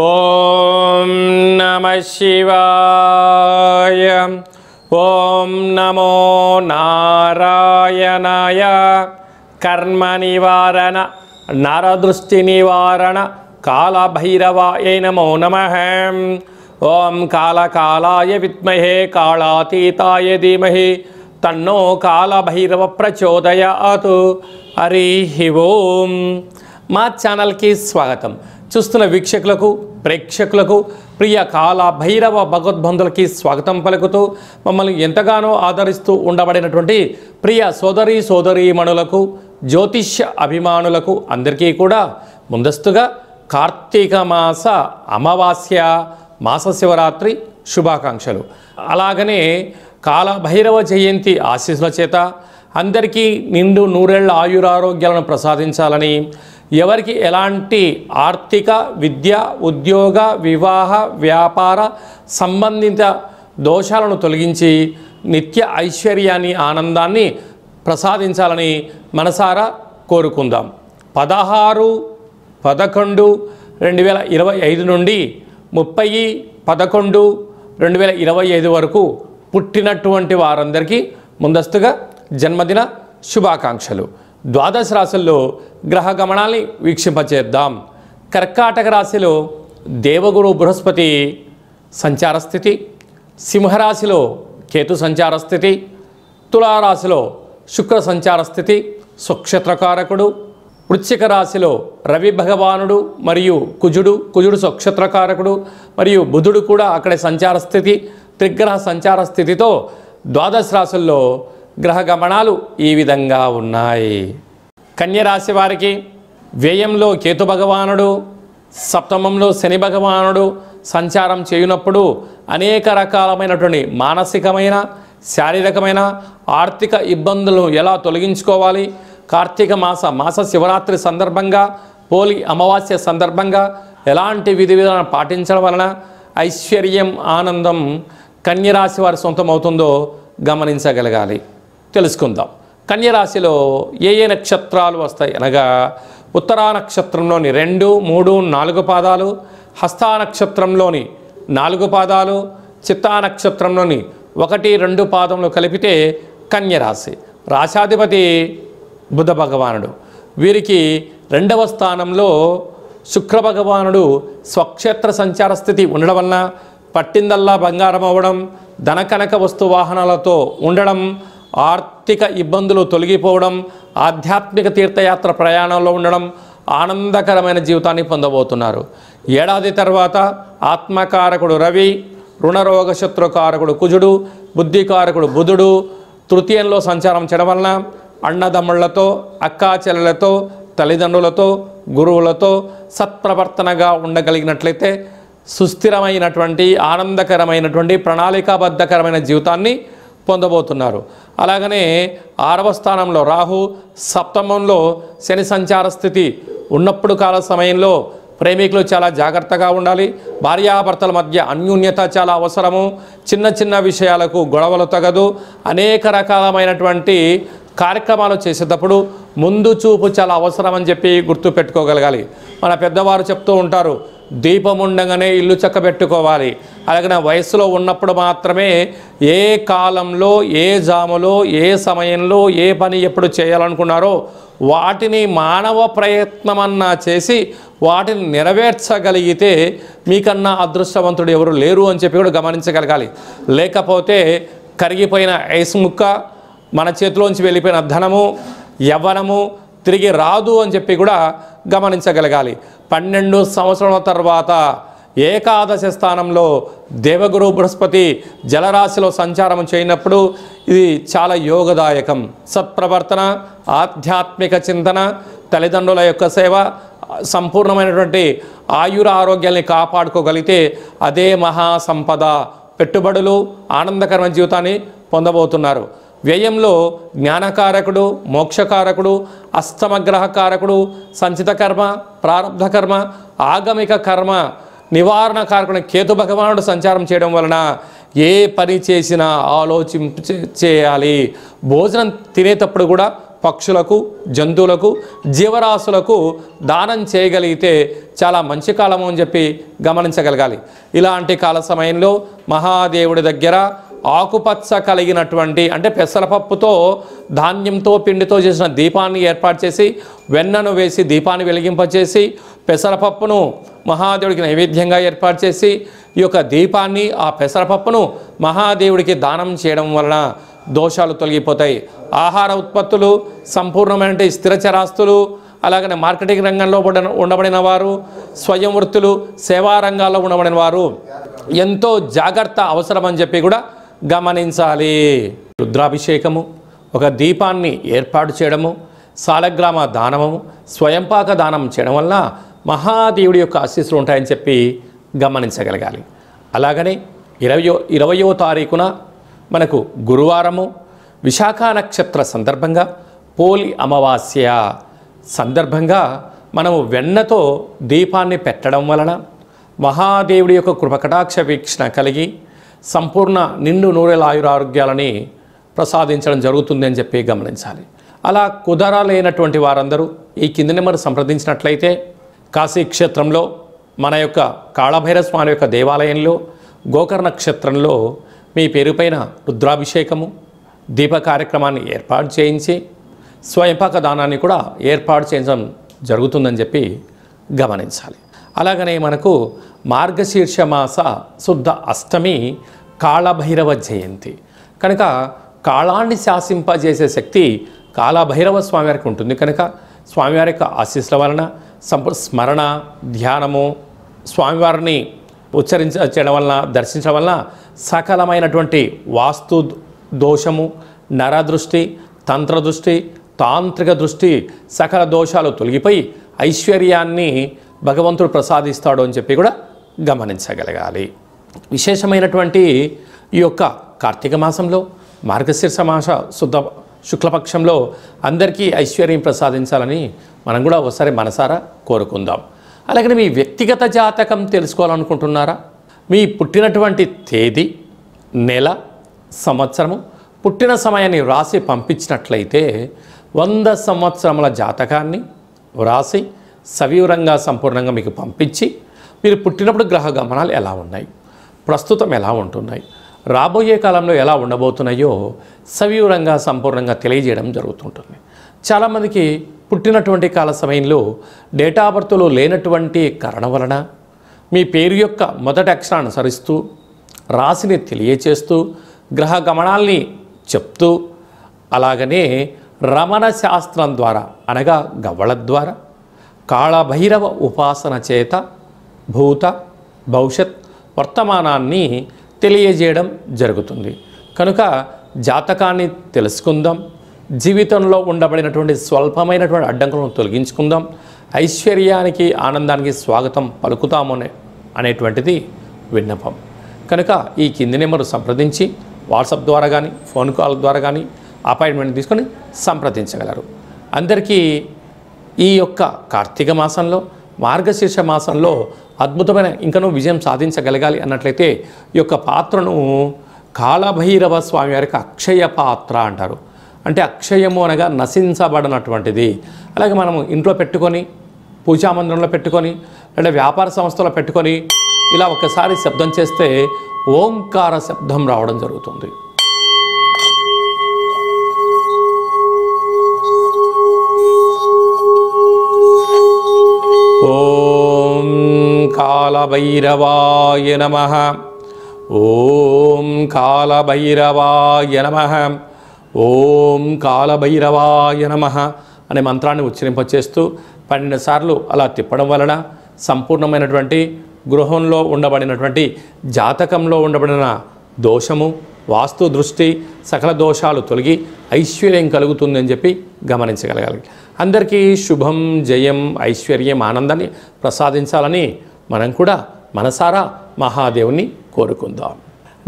ఓం నమః శివాయ. ఓం నమో నారాయణాయ. కర్మ నివారణ నరదృష్టి నివారణ కాళభైరవాయ నమో నమః. ఓం కాళకాలాయ విద్మహే కాళాతీతాయ ధీమహి తన్నో కాళభైరవ ప్రచోదయాత్. హరి ఓం. మా ఛానల్కి స్వాగతం. చూస్తున్న వీక్షకులకు ప్రేక్షకులకు ప్రియ కాళభైరవ భగవద్బంధులకి స్వాగతం పలుకుతూ మమ్మల్ని ఎంతగానో ఆదరిస్తూ ఉండబడినటువంటి ప్రియ సోదరీమణులకు జ్యోతిష్య అభిమానులకు అందరికీ కూడా ముందస్తుగా కార్తీక మాస అమావాస్య మాస శివరాత్రి శుభాకాంక్షలు. అలాగనే కాళభైరవ జయంతి ఆశీస్సుల చేత అందరికీ నిండు నూరేళ్ల ఆయురారోగ్యాలను ప్రసాదించాలని, ఎవరికి ఎలాంటి ఆర్థిక, విద్య, ఉద్యోగ, వివాహ, వ్యాపార సంబంధిత దోషాలను తొలగించి నిత్య ఐశ్వర్యాన్ని, ఆనందాన్ని ప్రసాదించాలని మనసారా కోరుకుందాం. 16/11/2025 నుండి 30/11/2025 వరకు పుట్టినటువంటి వారందరికీ ముందస్తుగా జన్మదిన శుభాకాంక్షలు. ద్వాదశ రాశుల్లో గ్రహ గమనాల్ని వీక్షింపచేద్దాం. కర్కాటక రాశిలో దేవగురు బృహస్పతి సంచార స్థితి, సింహరాశిలో కేతు సంచార స్థితి, తులారాశిలో శుక్ర సంచార స్థితి స్వక్షత్రకారకుడు, వృశ్చిక రాశిలో రవి భగవానుడు మరియు కుజుడు స్వక్షత్రకారకుడు మరియు బుధుడు కూడా అక్కడే సంచార స్థితి, త్రిగ్రహ సంచార స్థితితో ద్వాదశ రాశుల్లో గ్రహ గమనాలు ఈ విధంగా ఉన్నాయి. కన్యరాశి వారికి వ్యయంలో కేతు భగవానుడు, సప్తమంలో శని భగవానుడు సంచారం చేయునప్పుడు అనేక రకాలమైనటువంటి మానసికమైన, శారీరకమైన, ఆర్థిక ఇబ్బందులను ఎలా తొలగించుకోవాలి, కార్తీక మాస శివరాత్రి సందర్భంగా, పోలి అమావాస్య సందర్భంగా ఎలాంటి విధి విధానం పాటించడం వలన ఐశ్వర్యం, ఆనందం కన్యరాశి వారి సొంతమవుతుందో గమనించగలగాలి. తెలుసుకుందాం. కన్యరాశిలో ఏ నక్షత్రాలు వస్తాయి అనగా ఉత్తరా నక్షత్రంలోని 2, 3, 4 పాదాలు, హస్తా నక్షత్రంలోని 4 పాదాలు, చిత్తా నక్షత్రంలోని 1, 2 పాదములు కలిపితే కన్యరాశి. రాశాధిపతి బుధ భగవానుడు. వీరికి 2వ స్థానంలో శుక్ర భగవానుడు స్వక్షేత్ర సంచార స్థితి ఉండడం వలన పట్టిందల్లా బంగారం అవ్వడం, ధనకనక వస్తు వాహనాలతో ఉండడం, ఆర్థిక ఇబ్బందులు తొలగిపోవడం, ఆధ్యాత్మిక తీర్థయాత్ర ప్రయాణంలో ఉండడం, ఆనందకరమైన జీవితాన్ని పొందబోతున్నారు. ఏడాది తర్వాత ఆత్మకారకుడు రవి, రుణరోగ శత్రుకారకుడు కుజుడు, బుద్ధికారకుడు బుధుడు తృతీయంలో సంచారం చేయడం వలన అన్నదమ్ముళ్లతో, అక్కాచెల్లెలతో, తల్లిదండ్రులతో, గురువులతో సత్ప్రవర్తనగా ఉండగలిగినట్లయితే సుస్థిరమైనటువంటి, ఆనందకరమైనటువంటి, ప్రణాళికాబద్ధకరమైన జీవితాన్ని పొందబోతున్నారు. అలాగనే 6వ స్థానంలో రాహు, సప్తమంలో శని సంచార స్థితి ఉన్నప్పుడు కాల సమయంలో ప్రేమికులు చాలా జాగ్రత్తగా ఉండాలి. భార్యాభర్తల మధ్య అన్యోన్యత చాలా అవసరము. చిన్న చిన్న విషయాలకు గొడవలు తగదు. అనేక రకాలమైనటువంటి కార్యక్రమాలు చేసేటప్పుడు ముందు చూపు చాలా అవసరం అని చెప్పి గుర్తుపెట్టుకోగలగాలి. మన పెద్దవారు చెప్తూ ఉంటారు, దీపం ఉండగానే ఇల్లు చక్కబెట్టుకోవాలి. అలాగే వయసులో ఉన్నప్పుడు మాత్రమే ఏ కాలంలో, ఏ జాములో, ఏ సమయంలో ఏ పని ఎప్పుడు చేయాలనుకున్నారో వాటిని మానవ ప్రయత్నమన్నా చేసి వాటిని నెరవేర్చగలిగితే మీకన్నా అదృష్టవంతుడు ఎవరు లేరు అని చెప్పి కూడా గమనించగలగాలి. లేకపోతే కరిగిపోయిన ఐస్ ముక్క, మన చేతిలోంచి వెళ్ళిపోయిన ధనము, యవ్వనము తిరిగి రాదు అని చెప్పి కూడా గమనించగలగాలి. 12 సంవత్సరాల తర్వాత ఏకాదశ స్థానంలో దేవగురు బృహస్పతి జలరాశిలో సంచారం చేయనప్పుడు ఇది చాలా యోగదాయకం. సత్ప్రవర్తన, ఆధ్యాత్మిక చింతన, తల్లిదండ్రుల యొక్క సేవ, సంపూర్ణమైనటువంటి ఆయుర ఆరోగ్యాన్ని కాపాడుకోగలిగితే అదే మహాసంపద. పెట్టుబడులు, ఆనందకరమైన జీవితాన్ని పొందబోతున్నారు. వ్యయంలో జ్ఞానకారకుడు, మోక్షకారకుడు, అష్టమగ్రహకారకుడు, సంచిత కర్మ, ప్రారంధ కర్మ, ఆగమిక కర్మ నివారణ కారకుడు కేతు భగవానుడు సంచారం చేయడం వలన ఏ పని చేసినా ఆలోచించి చేయాలి. భోజనం తినేటప్పుడు కూడా పక్షులకు, జంతువులకు, జీవరాశులకు దానం చేయగలిగితే చాలా మంచి కాలము అని చెప్పి గమనించగలగాలి. ఇలాంటి కాల సమయంలో మహాదేవుడి దగ్గర ఆకుపచ్చ కలిగినటువంటి అంటే పెసరపప్పుతో ధాన్యంతో పిండితో చేసిన దీపాన్ని ఏర్పాటు చేసి వెన్నను వేసి దీపాన్ని వెలిగింపచేసి పెసరపప్పును మహాదేవుడికి నైవేద్యంగా ఏర్పాటు చేసి ఈ యొక్క దీపాన్ని ఆ పెసరపప్పును మహాదేవుడికి దానం చేయడం వలన దోషాలు తొలగిపోతాయి. ఆహార ఉత్పత్తులు, సంపూర్ణమైన స్థిరచరాస్తులు, అలాగనే మార్కెటింగ్ రంగంలో ఉండబడిన వారు, స్వయం వృత్తులు, సేవా రంగాల్లో ఉండబడిన వారు ఎంతో జాగ్రత్త అవసరం అని చెప్పి కూడా గమనించాలి. రుద్రాభిషేకము, ఒక దీపాన్ని ఏర్పాటు చేయడము, సాలగ్రామ దానము, స్వయంపాక దానం చేయడం వల్ల మహాదేవుడి యొక్క ఆశీస్సులు ఉంటాయని చెప్పి గమనించగలగాలి. అలాగనే 20వ తారీఖున మనకు గురువారము విశాఖ నక్షత్ర సందర్భంగా పోలి అమావాస్య సందర్భంగా మనము వెన్నతో దీపాన్ని పెట్టడం వలన మహాదేవుడి యొక్క కృపకటాక్ష వీక్షణ కలిగి సంపూర్ణ నిండు నూరేల ఆయురారోగ్యాలని ప్రసాదించడం జరుగుతుంది అని చెప్పి గమనించాలి. అలా కుదరలేనటువంటి వారందరూ ఈ కింది నెంబర్ సంప్రదించినట్లయితే కాశీ క్షేత్రంలో మన యొక్క కాళభైరవ స్వామి యొక్క దేవాలయంలో గోకర్ణ నక్షత్రంలో మీ పేరుపైన రుద్రాభిషేకము, దీప కార్యక్రమాన్ని ఏర్పాటు చేయించి స్వయంపాక దానాన్ని కూడా ఏర్పాటు చేయడం జరుగుతుందని చెప్పి గమనించాలి. అలాగనే మనకు మార్గశీర్ష మాస శుద్ధ అష్టమి కాళభైరవ జయంతి కనుక కాళాన్ని శాసింపజేసే శక్తి కాళభైరవ స్వామివారికి ఉంటుంది. కనుక స్వామివారి యొక్క ఆశీస్సుల వలన స్మరణ, ధ్యానము, స్వామివారిని చేయడం వలన, దర్శించడం వలన సకలమైనటువంటి వాస్తు దోషము, నరదృష్టి, తంత్రదృష్టి, తాంత్రిక దృష్టి సకల దోషాలు తొలగిపోయి ఐశ్వర్యాన్ని భగవంతుడు ప్రసాదిస్తాడు అని చెప్పి కూడా గమనించగలగాలి. విశేషమైనటువంటి ఈ యొక్క కార్తీక మాసంలో మార్గశీర్ష మాస శుక్లపక్షంలో అందరికీ ఐశ్వర్యం ప్రసాదించాలని మనం కూడా ఒకసారి మనసారా కోరుకుందాం. అలాగే మీ వ్యక్తిగత జాతకం తెలుసుకోవాలనుకుంటున్నారా? మీ పుట్టినటువంటి తేదీ, నెల, సంవత్సరము, పుట్టిన సమయాన్ని వ్రాసి పంపించినట్లయితే 100 సంవత్సరముల జాతకాన్ని వ్రాసి సవివరంగా సంపూర్ణంగా మీకు పంపించి మీరు పుట్టినప్పుడు గ్రహ గమనాలు ఎలా ఉన్నాయి, ప్రస్తుతం ఎలా ఉంటున్నాయి, రాబోయే కాలంలో ఎలా ఉండబోతున్నాయో సవివరంగా సంపూర్ణంగా తెలియజేయడం జరుగుతుంటుంది. చాలామందికి పుట్టినటువంటి కాల సమయంలో డేటా బర్త్లో లేనటువంటి కారణం వలన మీ పేరు యొక్క మొదటి అక్షరాన్ని అనుసరిస్తూ రాశిని తెలియచేస్తూ గ్రహ గమనాల్ని చెప్తూ అలాగనే రమణ శాస్త్రం ద్వారా అనగా గవ్వళ ద్వారా కాళభైరవ ఉపాసన చేత భూత భవిష్యత్ వర్తమానాన్ని తెలియజేయడం జరుగుతుంది. కనుక జాతకాన్ని తెలుసుకుందాం, జీవితంలో ఉండబడినటువంటి స్వల్పమైనటువంటి అడ్డంకులను తొలగించుకుందాం, ఐశ్వర్యానికి ఆనందానికి స్వాగతం పలుకుతాము అనేటువంటిది విన్నపం. కనుక ఈ కింది నెంబరు సంప్రదించి వాట్సాప్ ద్వారా కానీ ఫోన్ కాల్ ద్వారా కానీ అపాయింట్మెంట్ తీసుకొని సంప్రదించగలరు. అందరికీ ఈ యొక్క కార్తీక మాసంలో మార్గశీర్ష మాసంలో అద్భుతమైన ఇంకనూ విజయం సాధించగలగాలి అన్నట్లయితే ఈ యొక్క పాత్రను కాళభైరవ స్వామి వారికి అక్షయ పాత్ర అంటారు. అంటే అక్షయము అనగా నశించబడినటువంటిది. అలాగే మనము ఇంట్లో పెట్టుకొని, పూజామందిరంలో పెట్టుకొని, లేదా వ్యాపార సంస్థలో పెట్టుకొని ఇలా ఒకసారి శబ్దం చేస్తే ఓంకార శబ్దం రావడం జరుగుతుంది. ఓం కాళభైరవాయ నమః, ఓం కాళభైరవాయ నమః, ఓం కాళభైరవాయ నమః అనే మంత్రాన్ని ఉచ్చరింపచేస్తూ 12 సార్లు అలా తిప్పడం వలన సంపూర్ణమైనటువంటి గృహంలో ఉండబడినటువంటి జాతకంలో ఉండబడిన దోషము, వాస్తు దృష్టి, సకల దోషాలు తొలగి ఐశ్వర్యం కలుగుతుందని చెప్పి గమనించగలగాలి. అందరికీ శుభం, జయం, ఐశ్వర్యం, ఆనందాన్ని ప్రసాదించాలని మనం కూడా మనసారా మహాదేవుని కోరుకుందాం.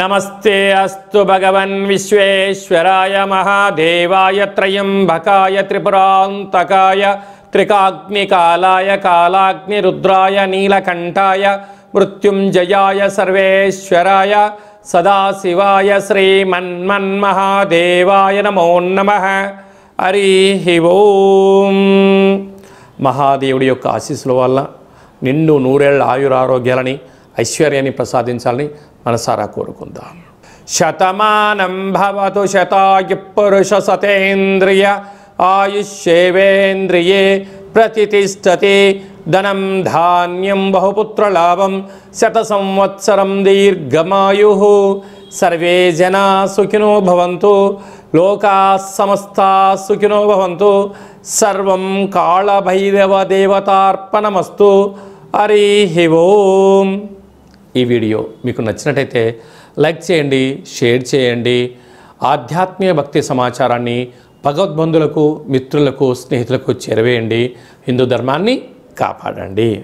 నమస్తే అస్తు భగవన్ విశ్వేశ్వరాయ మహాదేవాయ త్రయంబకాయ త్రిపురాంతకాయ త్రికాగ్నికాలాయ కాలాగ్ని రుద్రాయ నీలకంఠాయ మృత్యుంజయాయ సర్వేశ్వరాయ సదాశివాయ శ్రీమన్మన్మహాదేవాయ నమో నమః. హరి ఓం. మహాదేవుడి యొక్క ఆశీస్సుల వల్ల నిండు నూరేళ్ల ఆయురారోగ్యాలని ఐశ్వర్యాన్ని ప్రసాదించాలని మనసారా కోరుకుందాం. శతమానం భవతు శతాయు పురుష సతేంద్రియ ఆయుష్యేవేంద్రియే ప్రతిష్టతి. ధనం ధాన్యం బహుపుత్రలాభం శత సంవత్సరం దీర్ఘమాయు. సర్వే జనా సుఖినో భవంతు. లోకా సమస్తా సుఖినో భవంతు. సర్వం కాళభైరవ దేవతార్పణమస్తు. హరి ఓం. ఈ వీడియో మీకు నచ్చినట్టయితే లైక్ చేయండి, షేర్ చేయండి. ఆధ్యాత్మిక భక్తి సమాచారాన్ని భగవద్బంధులకు, మిత్రులకు, స్నేహితులకు చేరవేయండి. హిందూ ధర్మాన్ని కాపాడండి.